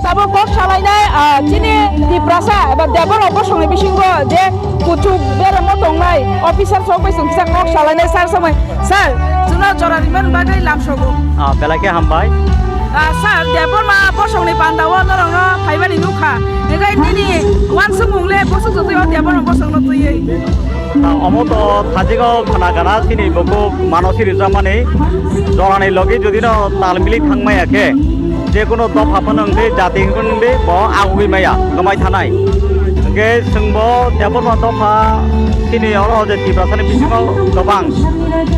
তাবো cock সালাইনাই চিনি দিপ্রাসা এবার দেবর অবসংনি বিসিঙ্গ যে কুচুক বেরাম দংনাই অফিসার সবাই সংসা কক সালাইনাই স্যার সময় স্যার जोंना जरानिमोन बागै लामसगौ बेलाके हामबाय सार देबो मा बसंनि बान्दाव नरंग फाइबानि नुखा एगाय दिनि वानसु मुंले बसु जतय देबो बसंनो तुयै अमत थाजिगाव खानागाना सिनि बको मानसिरि जामाने जरानि लगे जदिनो तालमिलि थांमायाखे जेकुनु दफाफोन ओंदे जातिफोन ओंदे ब आगुइ माया गमाय थानाय ओंगे सोंबो देबो मा दफा सिनि अरो जे तिब्रासानि बिसिङाव गोबां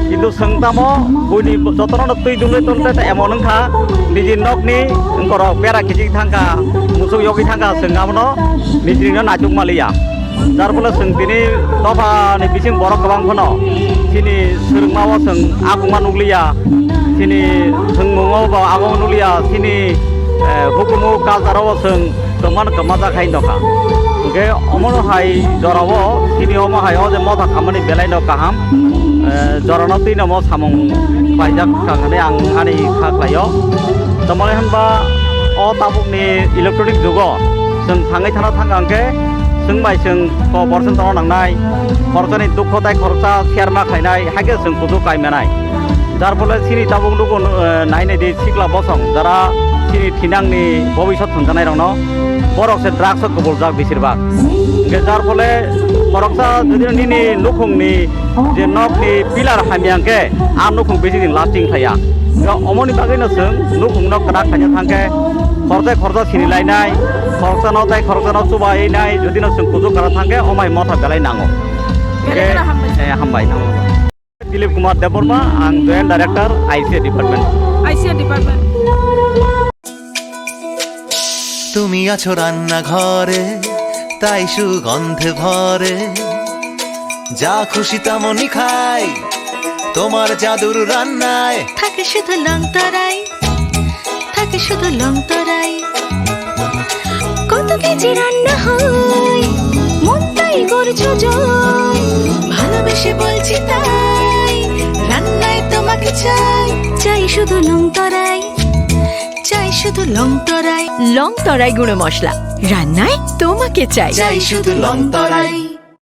किन्तु सोंतामो बयनि जतन तुइ दुले तलते एमन ओंखा निजि नकनि ओंकर बेरा खिजि थांका मुसु योगि थांका सोंगामनो निजिनो नाजुक मालिया जार फले सों दिनै दफानि बिसिं बर' गोबां फनो सिनि सोरमाव सों आगुमा नुलिया सिनि सोंमुङाव आगुमा नुलिया सिनि हुकुमु कालचाराव सों गोमान गोमा जाखाय दखा ओंखे अमन हाय जरावो सिनि अमो हाय जे मथा खामानि बेलायनो काहाम जरानो तैनमो सामुं फायजाक खांनानै आं आनि खाख्लायो तमाय होनबा अ ताबुकनि इलेक्ट्रनिक जुगाव जों थाङै थाना थांगांखे सोंबाय जों खबरजों दङ नांनाय खरसानि दुख दाय खरसा शेयार माखायनाय हागे जों कुदु कायमानाय जार फले सिनि ताबुक दुगुन नायनाय दि सिक्ला बसं जारा सिनि थिनांनि भबिष्यत थुनजानाय रंनो बरकसे ड्राग्स कबल जाक बेसिरबाग जार फले खरसा जुदि निनि नुखुंनि जे नकनि पिलार हामियांके आ नुखुं बेसि दिन लास्टिं थाया अमनि बागैनो जों नुखुंनो करा खायनो थांके खरसा सिनिलायनाय खरसानो दाय खरसानो सुबायनाय जुदिनो जों कुजु करा थांके अमाय मथा बेलाय नांगौ हामबाय नांगौ दिलीप कुमार देबबर्मा आं जয়েন্ট डाइरेक्टर आईसीए डिपार्टमेंट তুমি আছো রান্না ঘরে তাই সুগন্ধে ভরে যা খুশি তেমনই খাই তোমার জাদুর রান্নায় থাকে শুধু লং তরাই থাকে শুধু লং তরাই কত কেজি রান্না হয় মন তাই করছো জয় ভালোবেসে বলছি তাই রান্নায় তোমাকে চাই চাই শুধু লং তরাই চাই শুধু লং তরাই গুঁড়ো মশলা রান্নায় তোমাকে চাই চাই শুধু লং তরাই।